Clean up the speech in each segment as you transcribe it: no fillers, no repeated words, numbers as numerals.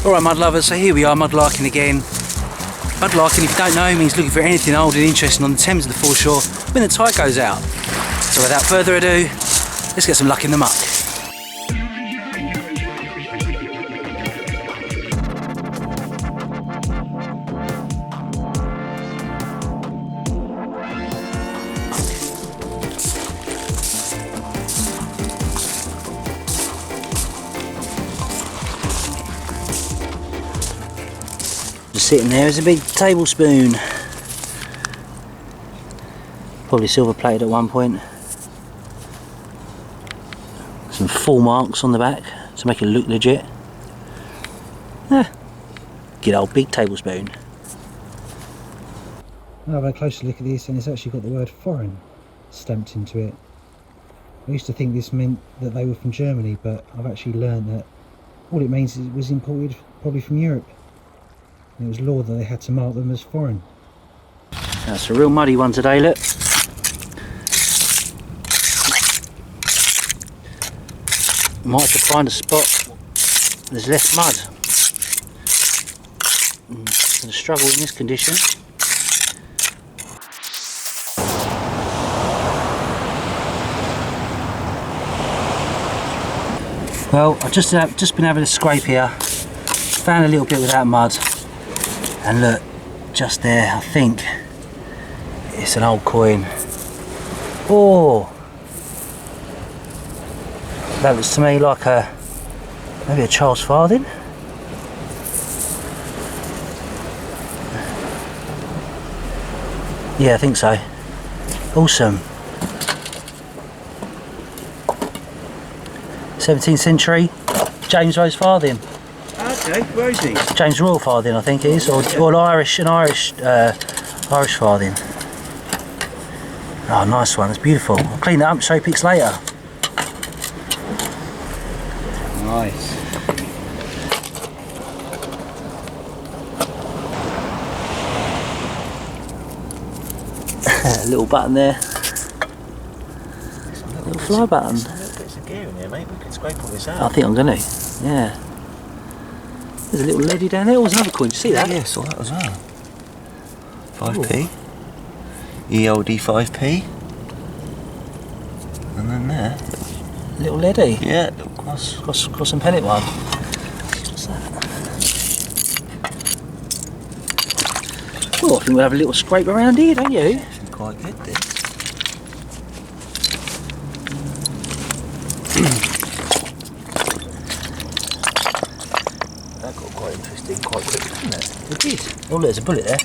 Alright mud lovers, so here we are mudlarking again. Mudlarking, if you don't know, means looking for anything old and interesting on the Thames and the foreshore when the tide goes out. So without further ado, let's get some luck in the muck. Just sitting there is a big tablespoon. Probably silver plated at one point. Some full marks on the back to make it look legit. Good old big tablespoon. I've had a closer look at this and it's actually got the word foreign stamped into it. I used to think this meant that they were from Germany, but I've actually learned that all it means is it was imported probably from Europe. And it was law that they had to mark them as foreign. That's a real muddy one today, look. Might have to find a spot there's less mud. It's going to struggle in this condition. Well, I've just been having a scrape here. Found a little bit without mud. And look, just there, I think it's an old coin. Oh! That looks to me like maybe a Charles farthing. Yeah, I think so. Awesome. 17th century James Rose farthing. Okay, where is he? James Royal farthing, I think it is, or an Irish farthing. Oh, nice one. It's beautiful. I'll clean that up, show pics later. Nice. A little button there. Little fly button. There's little bits of gear in here, mate. We can scrape all this out. I think I'm gonna. Yeah. There's a little leady down there. Oh, there's another coin. Did you see that? Yeah, saw that as well. 5p. ELD 5p. And then there. Little leady. Yeah, little Cross and penny one. What's that? Oh, I think we'll have a little scrape around here, don't you? Actually quite good, this. That got quite interesting quite quickly, didn't it? It did. Oh, look, there's a bullet there.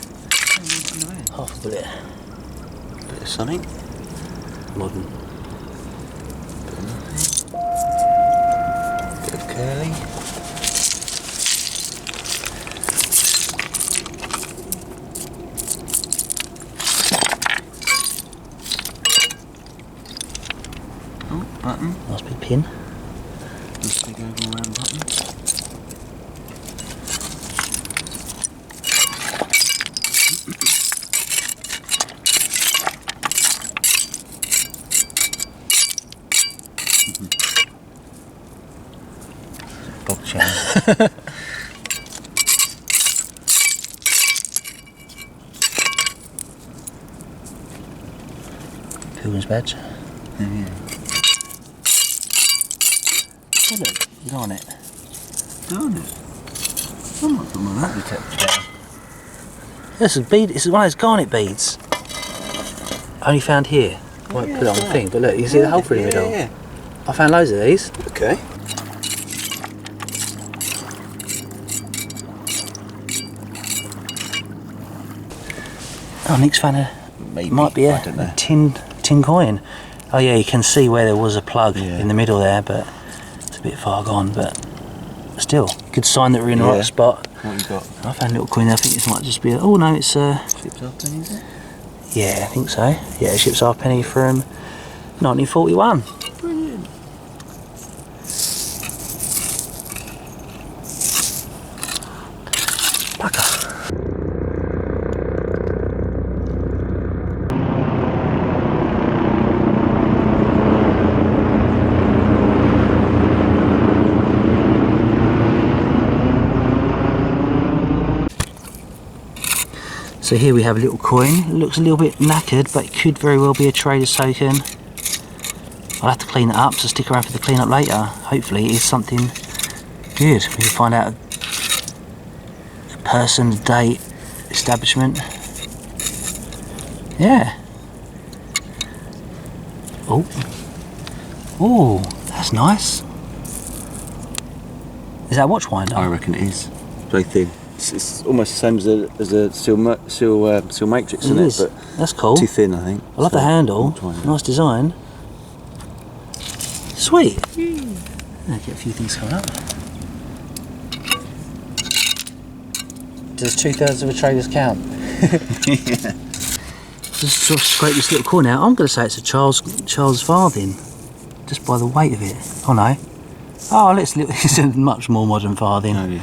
Half a bullet. Bit of something. Modern. Bit of nothing. Bit of curly. Oh, button. Nice big pin. Nice big oval round button. Bog channel. Pilgrim's badge. Yeah. Oh, look, Garnet. Garnet. I might put my metal detector down. This is a bead. This is one of those Garnet beads. Only found here. I won't put it on the thing, but look, you see the hole through the middle. Yeah. I found loads of these. Okay. Oh, Nick's found a. Maybe. Might be I a don't know. tin coin. Oh yeah, you can see where there was a plug Yeah. in the middle there, but it's a bit far gone. But still, good sign that we're in the Yeah. right spot. What you got? I found a little coin there. I think this might just be. Oh no, it's Ships half penny, is it? yeah, I think so. Yeah, ship's halfpenny from 1941. Brilliant. Pucker. So here we have a little coin. It looks a little bit knackered, but it could very well be a trader's token. I'll have to clean it up, so stick around for the clean up later. Hopefully it is something good. We can find out the person, the date, establishment. Yeah. Oh. Oh, that's nice. Is that a watch winder? I reckon it is. Very thin. It's almost the same as a seal matrix, isn't it? But that's cool. too thin, I think. I love the handle. Nice design. Sweet. I'll get a few things coming up. Does 2/3 of a trader's count? Yeah. Just sort of scrape this little coin out. I'm going to say it's a Charles farthing, just by the weight of it. Oh no. Oh, it's a much more modern farthing. Oh, yeah.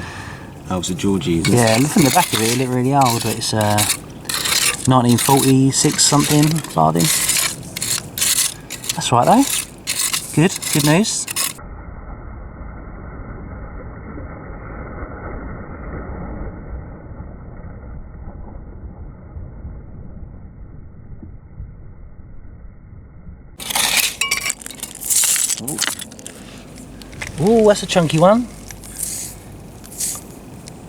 Oh, it's a Georgie, isn't it? Yeah, look at the back of it. It looked really old, but it's 1946 something farthing. That's right though. Good news. Oh, that's a chunky one.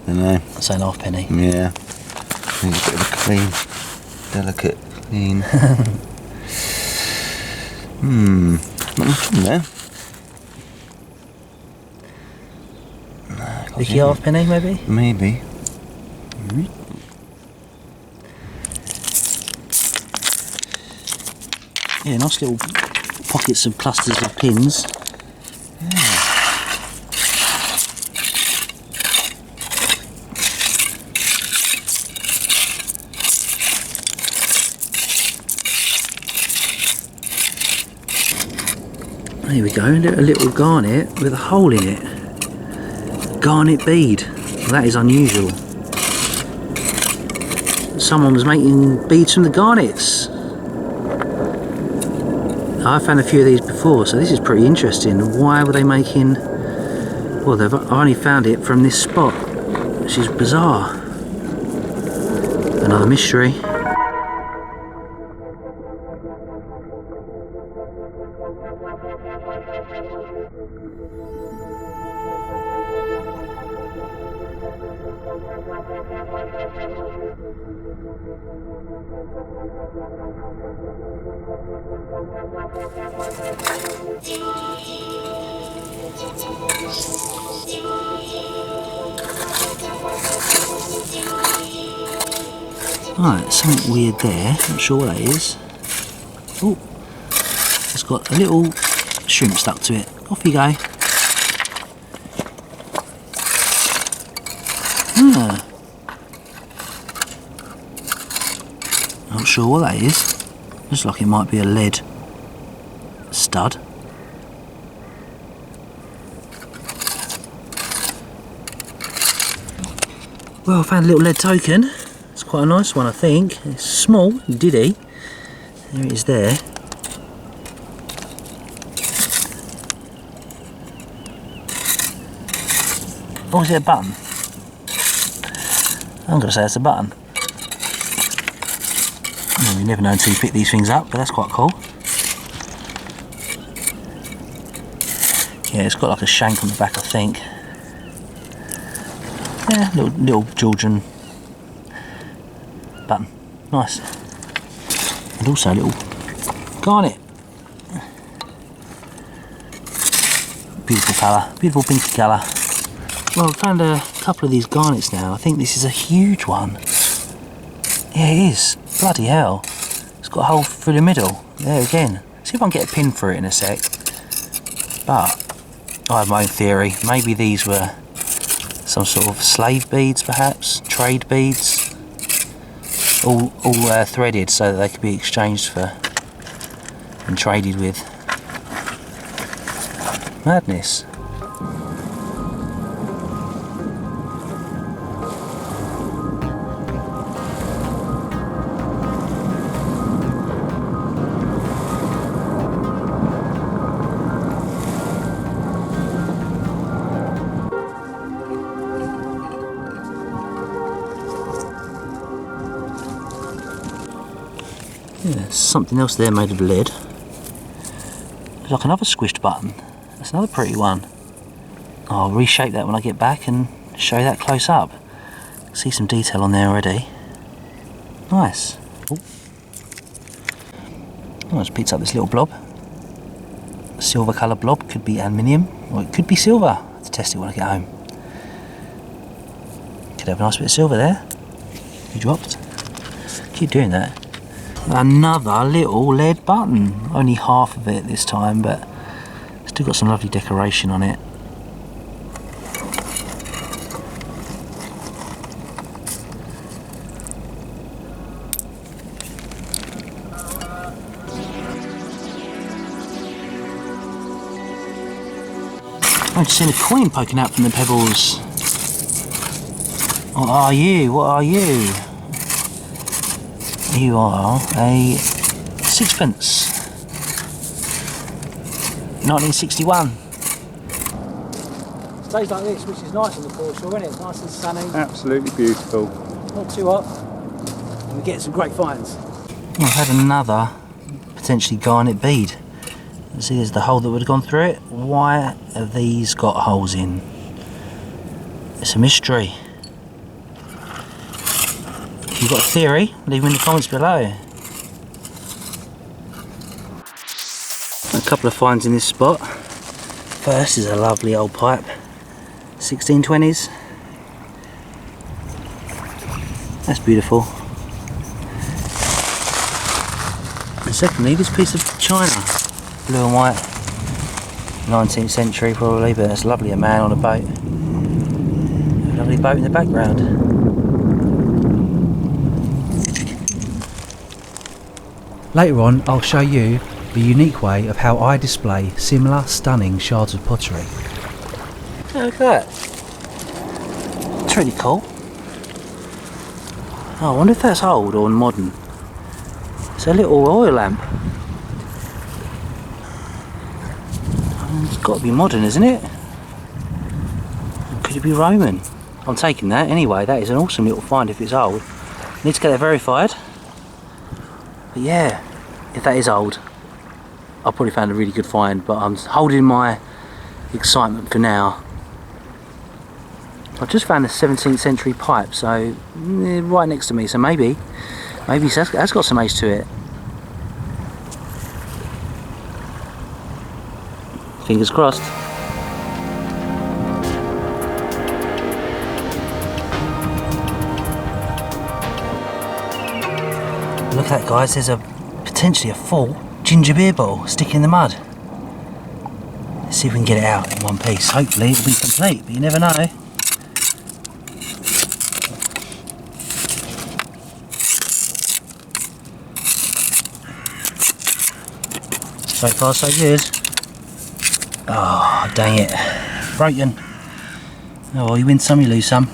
I know. That's an halfpenny. Yeah. Needs a bit of a clean, delicate clean. Not much on there. Vicky halfpenny, maybe? Maybe. Yeah, nice little pockets of clusters of pins. There we go, a little garnet with a hole in it. Garnet bead. Well, that is unusual. Someone was making beads from the garnets. I found a few of these before, so this is pretty interesting. Why were they making... Well, I only found it from this spot, which is bizarre. Another mystery. Right, something weird there, not sure what that is. Oh, it's got a little shrimp stuck to it. Off you go. Not sure what that is. Looks like it might be a lead stud. Well, I found a little lead token. It's quite a nice one, I think. It's small, diddy. There it is there. Oh, is it a button? I'm going to say it's a button. Well, you never know until you pick these things up, but that's quite cool. Yeah, it's got like a shank on the back, I think. Yeah, little Georgian button. Nice. And also a little garnet. Beautiful colour, beautiful pinky colour. Well, I've found a couple of these garnets now. I think this is a huge one. Yeah, it is. Bloody hell. It's got a hole through the middle. There again. See if I can get a pin through it in a sec. But I have my own theory. Maybe these were some sort of slave beads, perhaps. Trade beads. All threaded so that they could be exchanged for and traded with. Madness. Yeah, something else there made of lead. Looks like another squished button. That's another pretty one. I'll reshape that when I get back and show you that close up. See some detail on there already. Nice. Oh, I just picked up this little blob. A silver colour blob, could be aluminium, or it could be silver. I'll have to test it when I get home. Could have a nice bit of silver there. You dropped. Keep doing that. Another little lead button. Only half of it this time, but still got some lovely decoration on it. I've just seen a coin poking out from the pebbles. What are you? What are you? You are a sixpence. 1961. Days like this, which is nice on the foreshore, isn't it? Nice and sunny. Absolutely beautiful. Not too hot. And we're getting some great finds. I've had another potentially garnet bead. See, there's the hole that would have gone through it. Why have these got holes in? It's a mystery. If you've got a theory, leave them in the comments below. A couple of finds in this spot. First is a lovely old pipe, 1620s. That's beautiful. And secondly, this piece of china. Blue and white, 19th century probably, but it's lovely. A man on a boat. A lovely boat in the background. Later on, I'll show you the unique way of how I display similar stunning shards of pottery. Oh, look at that. It's really cool. Oh, I wonder if that's old or modern. It's a little oil lamp. It's got to be modern, isn't it? Could it be Roman? I'm taking that anyway. That is an awesome little find if it's old. Need to get that verified. But yeah, if that is old, I've probably found a really good find, but I'm holding my excitement for now. I've just found a 17th century pipe, so right next to me, so maybe that's got some age to it. Fingers crossed. Look at that, guys, there's potentially a full ginger beer bottle sticking in the mud. Let's see if we can get it out in one piece. Hopefully it'll be complete, but you never know. So far so good. Oh, dang it. Broken. Oh, well, you win some, you lose some.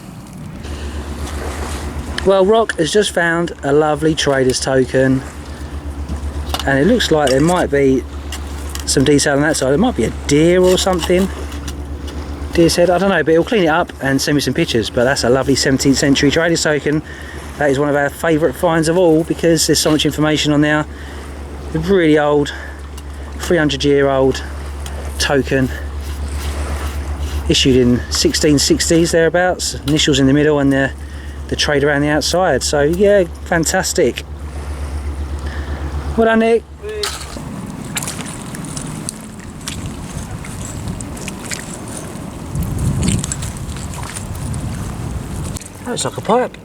Well, Rock has just found a lovely trader's token, and it looks like there might be some detail on that side. There might be a deer or something. Deer's head, I don't know, but he'll clean it up and send me some pictures. But that's a lovely 17th century trader's token. That is one of our favourite finds of all because there's so much information on there. A really old, 300-year-old token, issued in 1660s thereabouts. Initials in the middle and the trade around the outside. So yeah, fantastic. Well done, Nick. That looks like a pipe.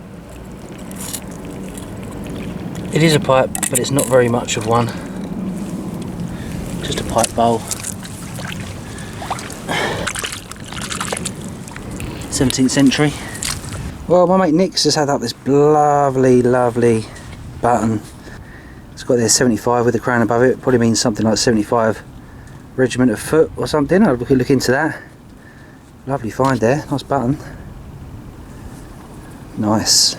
It is a pipe, but it's not very much of one. Just a pipe bowl. 17th century. Well, my mate Nick's just had up this lovely button. It's got there 75 with the crown above it. Probably means something like 75 regiment of foot or something. I'll look into that. Lovely find there. Nice button. Nice.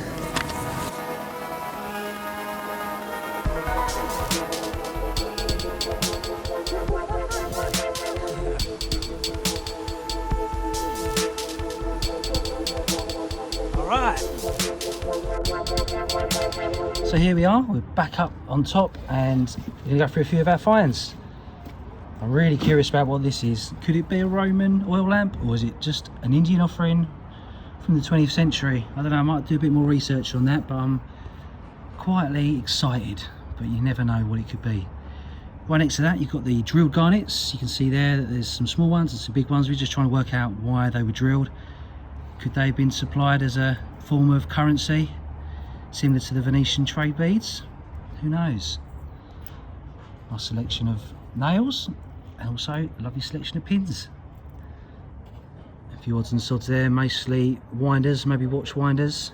So here we are, we're back up on top and we're going to go through a few of our finds. I'm really curious about what this is. Could it be a Roman oil lamp, or is it just an Indian offering from the 20th century? I don't know, I might do a bit more research on that, but I'm quietly excited, but you never know what it could be. Right next to that you've got the drilled garnets. You can see there that there's some small ones and some big ones. We're just trying to work out why they were drilled. Could they have been supplied as a form of currency, similar to the Venetian trade beads? Who knows? Nice selection of nails, and also a lovely selection of pins. A few odds and sods there, mostly winders, maybe watch winders.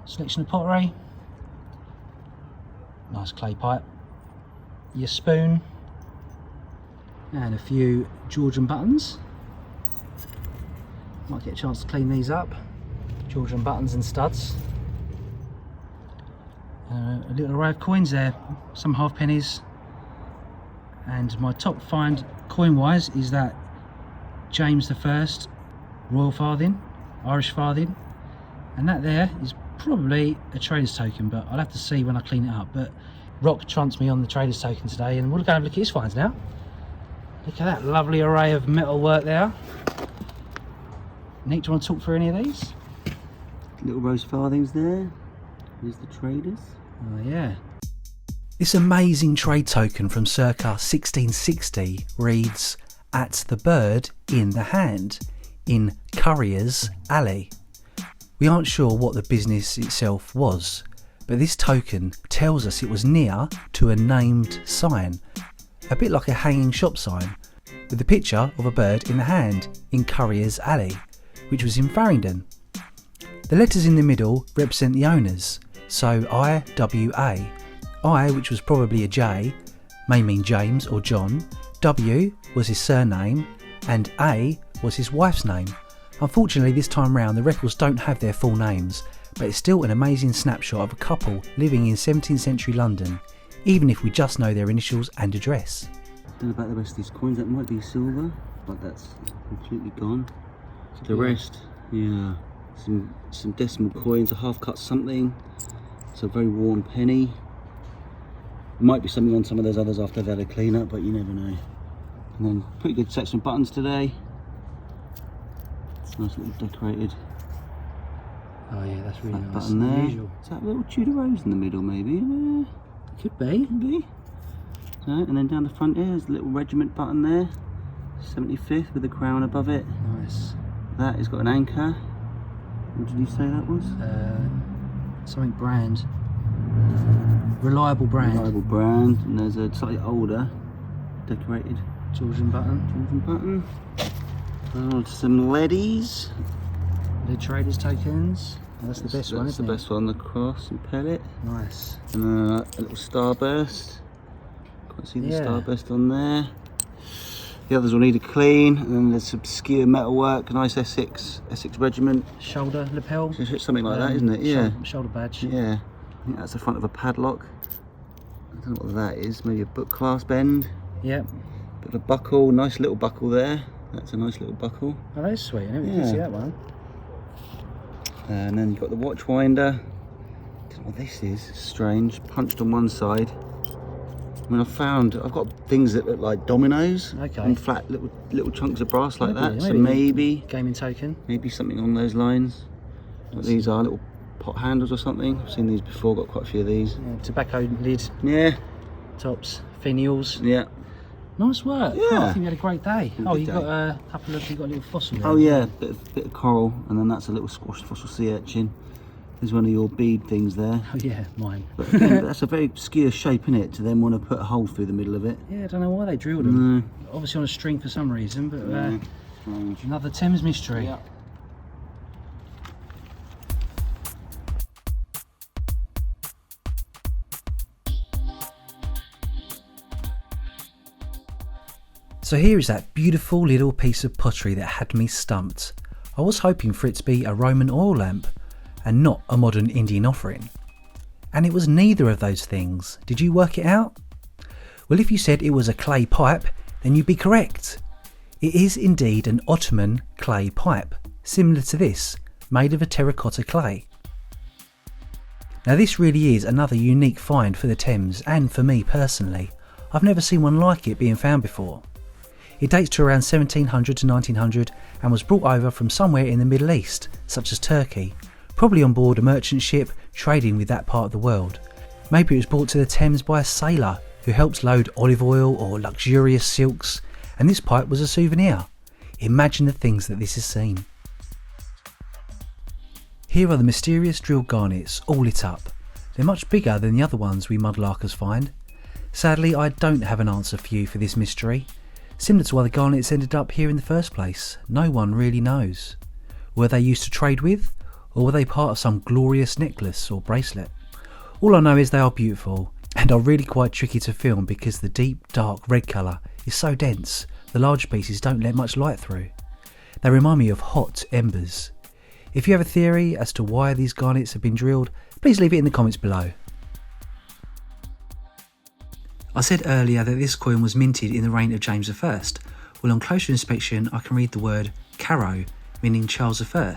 Selection of pottery. Nice clay pipe. Your spoon. And a few Georgian buttons. Might get a chance to clean these up. Georgian buttons and studs. A little array of coins there, some half pennies. And my top find coin wise is that James I royal farthing, Irish farthing, and that there is probably a trader's token, but I'll have to see when I clean it up. But Rock trumps me on the trader's token today, and we'll go and look at his finds now. Look at that lovely array of metal work there. Nick, do you want to talk through any of these? Little rose farthings there. Here's the traders. Oh yeah. This amazing trade token from circa 1660 reads, "At the bird in the hand, in Currier's Alley." We aren't sure what the business itself was, but this token tells us it was near to a named sign, a bit like a hanging shop sign, with a picture of a bird in the hand in Currier's Alley, which was in Farringdon. The letters in the middle represent the owners, so IWA. I, which was probably a J, may mean James or John, W was his surname, and A was his wife's name. Unfortunately this time round the records don't have their full names, but it's still an amazing snapshot of a couple living in 17th century London, even if we just know their initials and address. Don't know about the rest of these coins, that might be silver, but that's completely gone. The rest, yeah, some decimal coins, a half cut something, it's a very worn penny. Might be something on some of those others after they've had a clean up, but you never know. And then pretty good section of buttons today. It's nice little decorated. Oh yeah, that's really that nice. button there. Unusual. Is that a little Tudor rose in the middle maybe? Could be. Could be. So, and then down the front here, there's a little regiment button there. 75th with a crown above it. Nice. That has got an anchor. What did you say that was? Something brand. Reliable brand. Reliable brand. And there's a slightly older decorated Georgian button. Georgian button. Oh, some leadies. Lead traders tokens. That's the best one, That's isn't the it? best one, the cross and pellet. Nice. And then a little starburst. Can't see the Yeah. starburst on there. The others will need a clean, and then there's obscure metalwork, nice Essex regiment. Shoulder lapel. It's something like that, isn't it? Yeah. Shoulder badge. Yeah. I think that's the front of a padlock. I don't know what that is. Maybe a book clasp end. Yep. Bit of a buckle, nice little buckle there. That's a nice little buckle. Oh, that is sweet. I never Yeah. did see that one. And then you've got the watch winder. Don't know what this is. Strange. Punched on one side. I mean, I've got things that look like dominoes. Okay. And flat little chunks of brass like Maybe, that. So maybe. Gaming token. maybe something on those lines. What these are, little pot handles or something. I've seen these before, got quite a few of these. Yeah, tobacco lid. Yeah. Tops. Finials. Yeah. Nice work. Yeah. Oh, I think you had a great day. Had a Oh, good you day. got a couple of. You got a little fossil there. Oh yeah, bit of coral, and then that's a little squashed fossil sea urchin. There's one of your bead things there. Oh yeah, mine. But again, that's a very obscure shape in it to then want to put a hole through the middle of it. Yeah, I don't know why they drilled them. No. Obviously on a string for some reason, but Yeah, strange. another Thames mystery. Yeah. So here is that beautiful little piece of pottery that had me stumped. I was hoping for it to be a Roman oil lamp and not a modern Indian offering. And it was neither of those things. Did you work it out? Well, if you said it was a clay pipe, then you'd be correct. It is indeed an Ottoman clay pipe, similar to this, made of a terracotta clay. Now this really is another unique find for the Thames, and for me personally. I've never seen one like it being found before. It dates to around 1700 to 1900 and was brought over from somewhere in the Middle East, such as Turkey, probably on board a merchant ship trading with that part of the world. Maybe it was brought to the Thames by a sailor who helped load olive oil or luxurious silks, and this pipe was a souvenir. Imagine the things that this has seen. Here are the mysterious drilled garnets, all lit up. They're much bigger than the other ones we mudlarkers find. Sadly, I don't have an answer for you for this mystery. Similar to why the garnets ended up here in the first place, no one really knows. Were they used to trade with, or were they part of some glorious necklace or bracelet? All I know is they are beautiful, and are really quite tricky to film because the deep, dark red colour is so dense, the large pieces don't let much light through. They remind me of hot embers. If you have a theory as to why these garnets have been drilled, please leave it in the comments below. I said earlier that this coin was minted in the reign of James I. Well, on closer inspection I can read the word caro, meaning Charles I,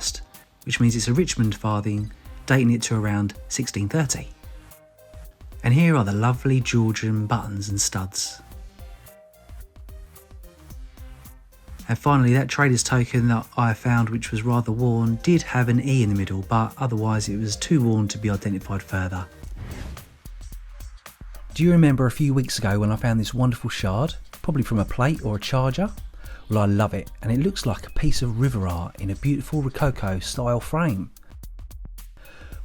which means it's a Richmond farthing, dating it to around 1630. And here are the lovely Georgian buttons and studs. And finally, that trader's token that I found, which was rather worn, did have an E in the middle, but otherwise it was too worn to be identified further. Do you remember a few weeks ago when I found this wonderful shard, probably from a plate or a charger? Well, I love it, and it looks like a piece of river art in a beautiful Rococo style frame.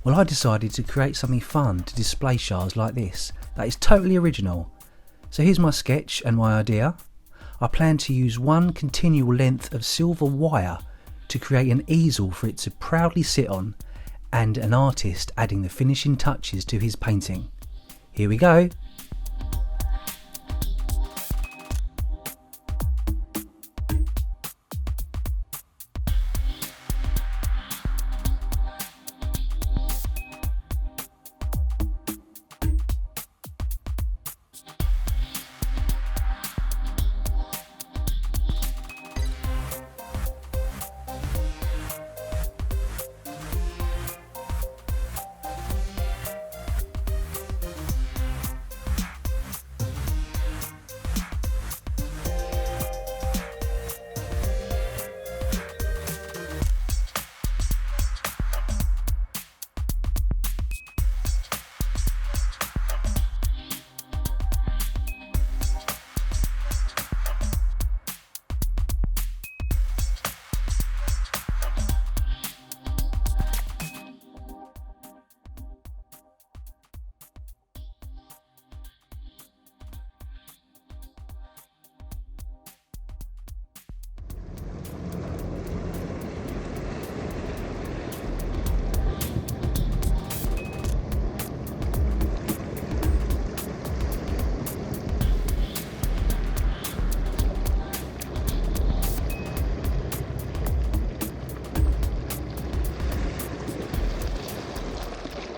Well, I decided to create something fun to display shards like this that is totally original. So here's my sketch and my idea. I plan to use one continual length of silver wire to create an easel for it to proudly sit on, and an artist adding the finishing touches to his painting. Here we go.